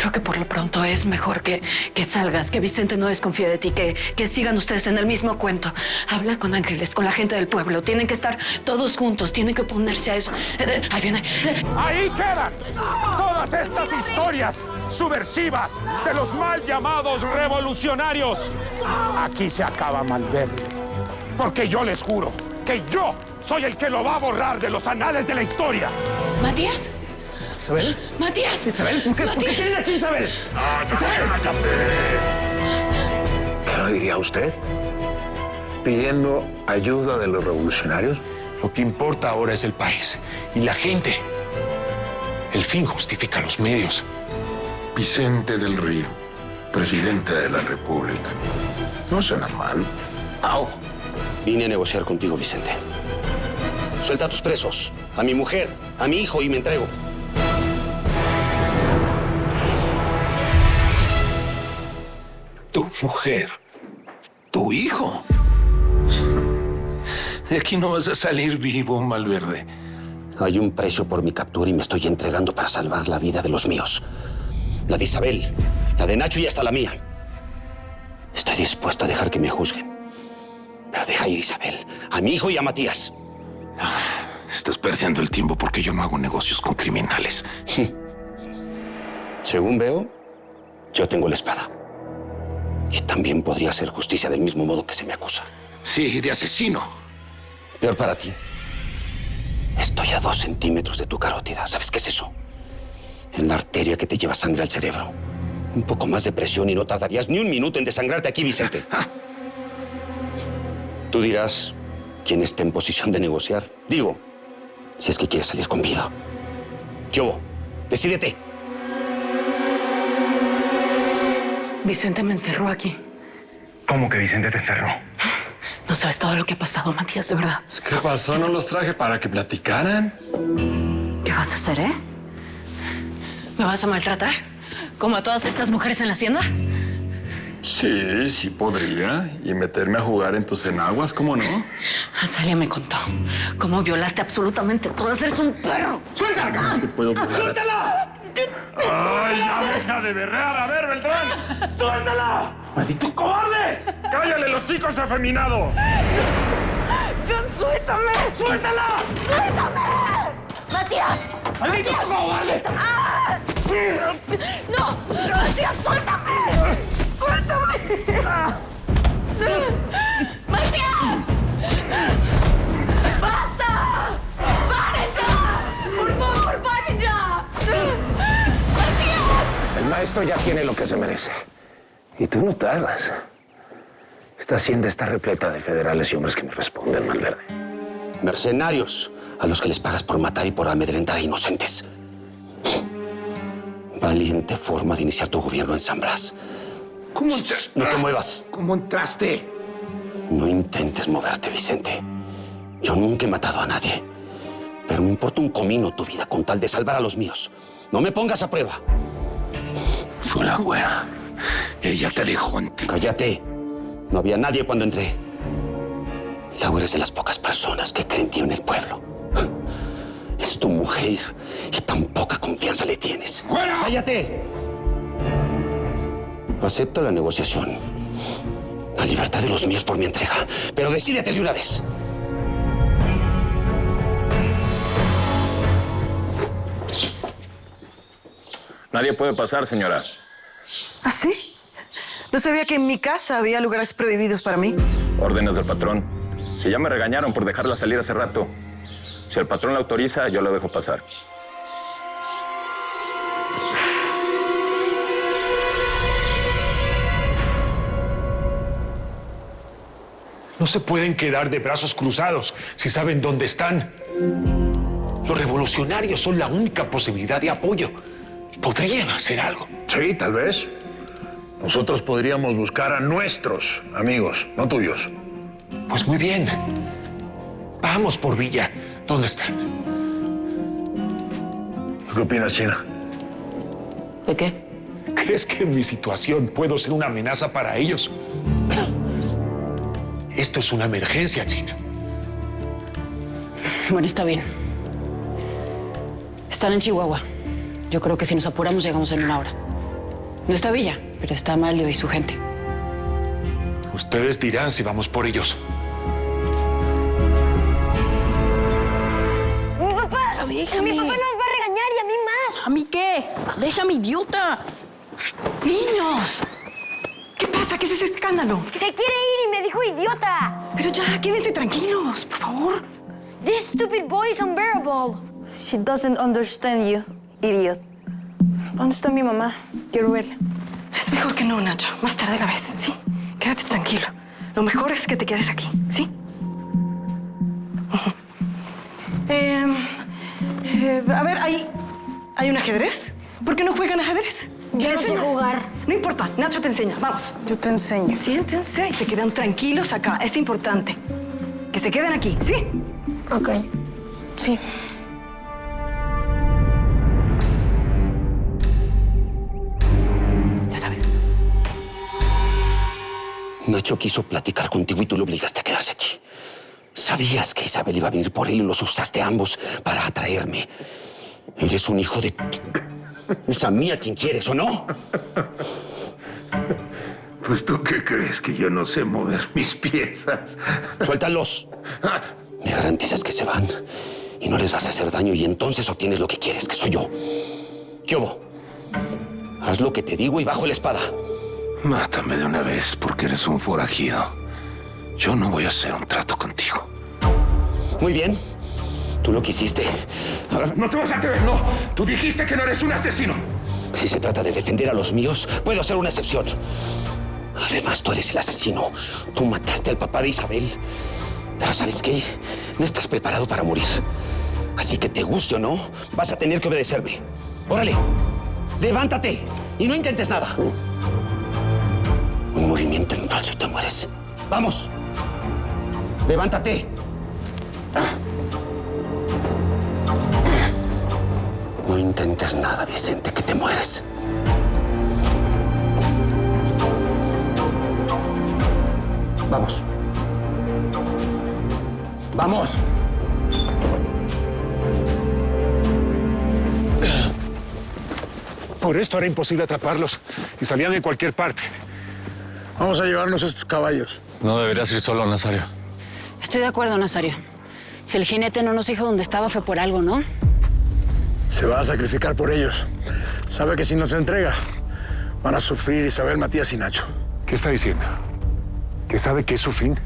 Creo que por lo pronto es mejor que salgas, que Vicente no desconfíe de ti, que sigan ustedes en el mismo cuento. Habla con Ángeles, con la gente del pueblo. Tienen que estar todos juntos, tienen que oponerse a eso. Ahí viene. ¡Ahí quedan! Todas estas historias subversivas de los mal llamados revolucionarios. Aquí se acaba Malverde. Porque yo les juro que yo soy el que lo va a borrar de los anales de la historia. ¿Matías? ¿Isabel? ¡Matías! ¿Isabel? ¿Por qué viene aquí, Isabel? ¿Qué lo diría usted? ¿Pidiendo ayuda de los revolucionarios? Lo que importa ahora es el país y la gente. El fin justifica los medios. Vicente del Río, presidente de la República. No suena mal. Au. Vine a negociar contigo, Vicente. Suelta a tus presos, a mi mujer, a mi hijo y me entrego. Tu mujer, tu hijo. De aquí no vas a salir vivo, Malverde. Hay un precio por mi captura y me estoy entregando para salvar la vida de los míos. La de Isabel, la de Nacho y hasta la mía. Estoy dispuesto a dejar que me juzguen. Pero deja ir a Isabel, a mi hijo y a Matías. Estás perdiendo el tiempo porque yo no hago negocios con criminales. Según veo, yo tengo la espada. Y también podría hacer justicia del mismo modo que se me acusa. Sí, de asesino. Peor para ti. Estoy a 2 centímetros de tu carótida. ¿Sabes qué es eso? En la arteria que te lleva sangre al cerebro. Un poco más de presión y no tardarías ni un minuto en desangrarte aquí, Vicente. Tú dirás quién esté en posición de negociar. Digo, si es que quieres salir con vida. Yo, decídete. Vicente me encerró aquí. ¿Cómo que Vicente te encerró? No sabes todo lo que ha pasado, Matías, de verdad. ¿Qué pasó? ¿No los traje para que platicaran? ¿Qué vas a hacer, eh? ¿Me vas a maltratar? ¿Como a todas estas mujeres en la hacienda? Sí, sí podría. Y meterme a jugar en tus enaguas, ¿cómo no? Azalia me contó cómo violaste absolutamente todas. Eres un perro. ¡Suéltala! No te puedo violar. ¡Suéltala! ¡Ay, ya deja de berrear! ¡A ver, Beltrán! ¡Suéltala! ¡Maldito cobarde! ¡Cállale los hijos, afeminado! ¡John, suéltame! ¡Suéltala! ¡Suéltame! ¡Matías! ¡Maldito cobarde! ¡No! ¡Matías, suéltame! ¡Suéltame! ¡Matías! ¡Basta! ¡Paren ya! ¡Por favor, paren ya! ¡Matías! El maestro ya tiene lo que se merece. Y tú no tardas. Esta hacienda está repleta de federales y hombres que me responden, Malverde. Mercenarios a los que les pagas por matar y por amedrentar a inocentes. Valiente forma de iniciar tu gobierno en San Blas. ¿Cómo No te muevas. ¿Cómo entraste? No intentes moverte, Vicente. Yo nunca he matado a nadie. Pero me importa un comino tu vida con tal de salvar a los míos. No me pongas a prueba. Fue la güera. Ella te dejó en ti. Cállate. No había nadie cuando entré. Laura es de las pocas personas que creen en ti en el pueblo. Es tu mujer y tan poca confianza le tienes. ¡Fuera! ¡Cállate! Acepto la negociación. La libertad de los míos por mi entrega. Pero decídete de una vez. Nadie puede pasar, señora. ¿Ah, sí? No sabía que en mi casa había lugares prohibidos para mí. Órdenes del patrón. Si ya me regañaron por dejarla salir hace rato. Si el patrón la autoriza, yo la dejo pasar. No se pueden quedar de brazos cruzados si saben dónde están. Los revolucionarios son la única posibilidad de apoyo. Podrían hacer algo. Sí, tal vez. Nosotros podríamos buscar a nuestros amigos, no tuyos. Pues muy bien. Vamos por Villa. ¿Dónde están? ¿Qué opinas, China? ¿De qué? ¿Crees que en mi situación puedo ser una amenaza para ellos? Esto es una emergencia, China. Bueno, está bien. Están en Chihuahua. Yo creo que si nos apuramos llegamos en 1 hora. No está Villa, pero está Amalio y su gente. Ustedes dirán si vamos por ellos. ¡Mi papá! Déjame. ¡Mi papá nos va a regañar y a mí más! ¿A mí qué? Déjame, idiota. Niños. ¿Qué pasa? ¿Qué es ese escándalo? ¡Se quiere ir y me dijo idiota! Pero ya, quédense tranquilos, por favor. This stupid boy is unbearable. She doesn't understand you, idiot. ¿Dónde está mi mamá? Quiero verla. Es mejor que no, Nacho. Más tarde la ves, ¿sí? Quédate tranquilo. Lo mejor es que te quedes aquí, ¿sí? A ver, ¿hay un ajedrez? ¿Por qué no juegan ajedrez? Yo ¿Le no sé enseñas? jugar. No importa, Nacho te enseña. Vamos. Yo te enseño. Siéntense y se quedan tranquilos acá. Es importante. Que se queden aquí, ¿sí? Ok. Sí. Ya sabes. Nacho quiso platicar contigo y tú lo obligaste a quedarse aquí. Sabías que Isabel iba a venir por él y los usaste ambos para atraerme. Eres un hijo de... Es a mí a quien quieres, ¿o no? Pues tú qué crees, que yo no sé mover mis piezas. Suéltalos. Me garantizas que se van y no les vas a hacer daño y entonces obtienes lo que quieres, que soy yo. ¿Qué hubo? Haz lo que te digo y bajo la espada. Mátame de una vez porque eres un forajido. Yo no voy a hacer un trato contigo. Muy bien. Tú lo quisiste. Ahora, No te vas a atrever, no. Tú dijiste que no eres un asesino. si se trata de defender a los míos, puedo hacer una excepción. Además, tú eres el asesino. Tú mataste al papá de Isabel. Pero ¿sabes qué? No estás preparado para morir. Así que te guste o no, vas a tener que obedecerme. ¡Órale! ¡Levántate! Y no intentes nada. Un movimiento en falso y te mueres. ¡Vamos! ¡Levántate! No intentes nada, Vicente, que te mueres. Vamos. ¡Vamos! Por esto era imposible atraparlos y salían de cualquier parte. Vamos a llevarnos estos caballos. No deberías ir solo, Nazario. Estoy de acuerdo, Nazario. Si el jinete no nos dijo dónde estaba, fue por algo, ¿no? Se va a sacrificar por ellos. Sabe que si nos entrega, van a sufrir Isabel, Matías y Nacho. ¿Qué está diciendo? ¿Que sabe que es su fin?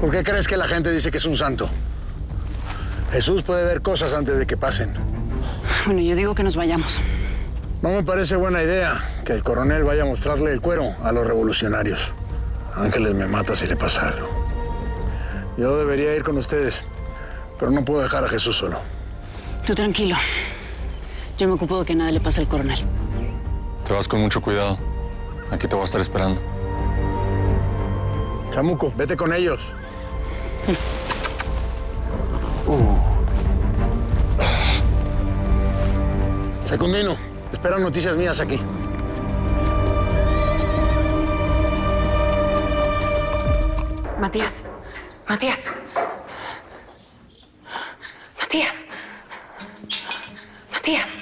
¿Por qué crees que la gente dice que es un santo? Jesús puede ver cosas antes de que pasen. Bueno, yo digo que nos vayamos. No me parece buena idea que el coronel vaya a mostrarle el cuero a los revolucionarios. Ángeles me mata si le pasa algo. Yo debería ir con ustedes, pero no puedo dejar a Jesús solo. Tú tranquilo. Yo me ocupo de que nada le pase al coronel. Te vas con mucho cuidado. Aquí te voy a estar esperando. Chamuco, vete con ellos. Secundino, espera noticias mías aquí. Matías. Matías. Matías. Matías.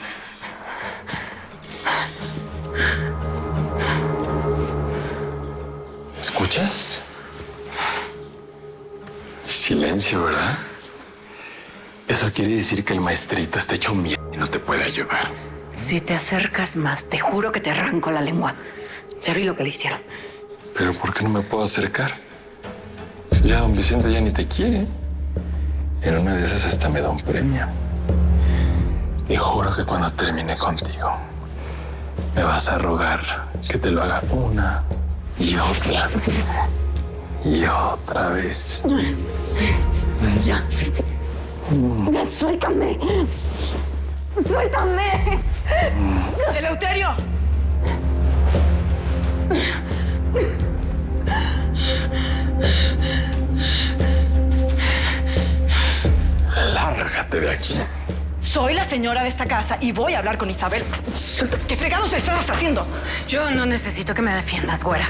¿Escuchas? Silencio, ¿verdad? Eso quiere decir que el maestrito está hecho mierda y no te puede ayudar. Si te acercas más, te juro que te arranco la lengua. Ya vi lo que le hicieron. ¿Pero por qué no me puedo acercar? Ya don Vicente ya ni te quiere. En una de esas hasta me da un premio. Y juro que cuando termine contigo, me vas a rogar que te lo haga una y otra. Y otra vez. Ya. Ya, suéltame. ¡Suéltame! ¡Eleuterio! Lárgate de aquí. Soy la señora de esta casa y voy a hablar con Isabel. ¿Qué fregados estabas haciendo? Yo no necesito que me defiendas, güera.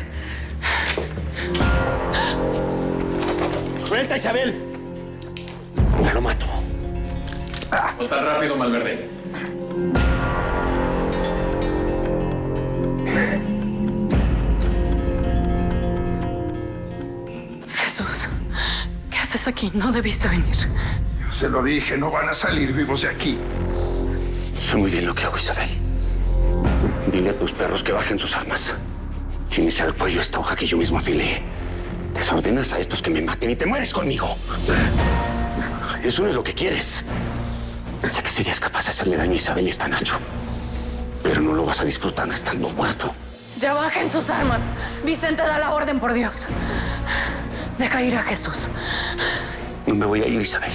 ¡Suelta, Isabel! Te lo mato. No tan rápido, Malverde. Jesús, ¿qué haces aquí? No debiste venir. Yo se lo dije, no van a salir vivos de aquí. Sé muy bien lo que hago, Isabel. Dile a tus perros que bajen sus armas. Tienes al cuello esta hoja que yo mismo afilé. Les ordenas a estos que me maten y te mueres conmigo. Eso no es lo que quieres. Sé que serías capaz de hacerle daño a Isabel y a Nacho. Pero no lo vas a disfrutar estando muerto. Ya bajen sus armas. Vicente, da la orden, por Dios. Deja ir a Jesús. No me voy a ir, Isabel.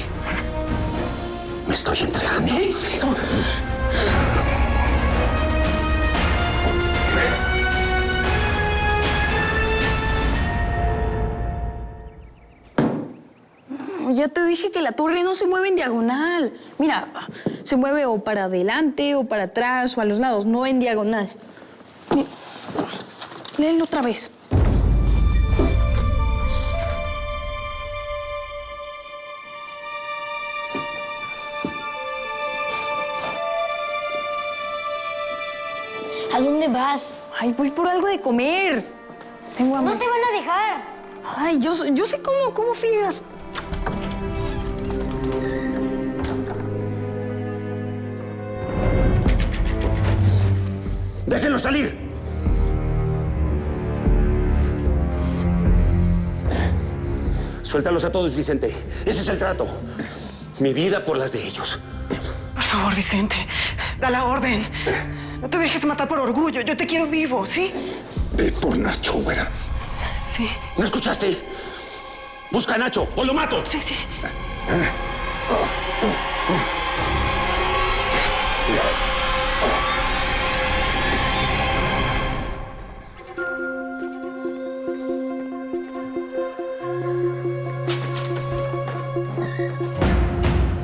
Me estoy entregando. ¿Qué? Ya te dije que la torre no se mueve en diagonal. Mira, se mueve o para adelante, o para atrás, o a los lados, no en diagonal. Léelo otra vez. ¿A dónde vas? Ay, voy por algo de comer. Tengo hambre. No te van a dejar. Ay, yo sé cómo friegas. ¡Déjenlo salir! Suéltalos a todos, Vicente. Ese es el trato. Mi vida por las de ellos. Por favor, Vicente, da la orden. No te dejes matar por orgullo. Yo te quiero vivo, ¿sí? Ve por Nacho, güera. Sí. ¿No escuchaste? Busca a Nacho o lo mato. Sí, sí.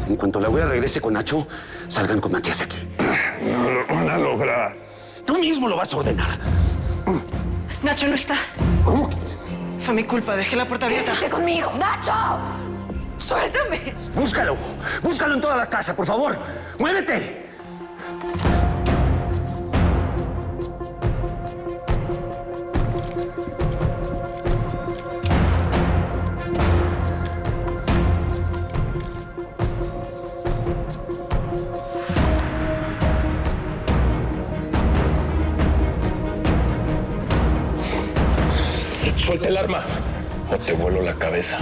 En cuanto la güera regrese con Nacho, salgan con Matías de aquí. No lo van a lograr. Tú mismo lo vas a ordenar. Nacho no está. Fue mi culpa, dejé la puerta abierta. ¡Quédate conmigo! ¡Nacho! ¡Suéltame! Búscalo. Búscalo en toda la casa, por favor. ¡Muévete! Suelta el arma o te vuelo la cabeza.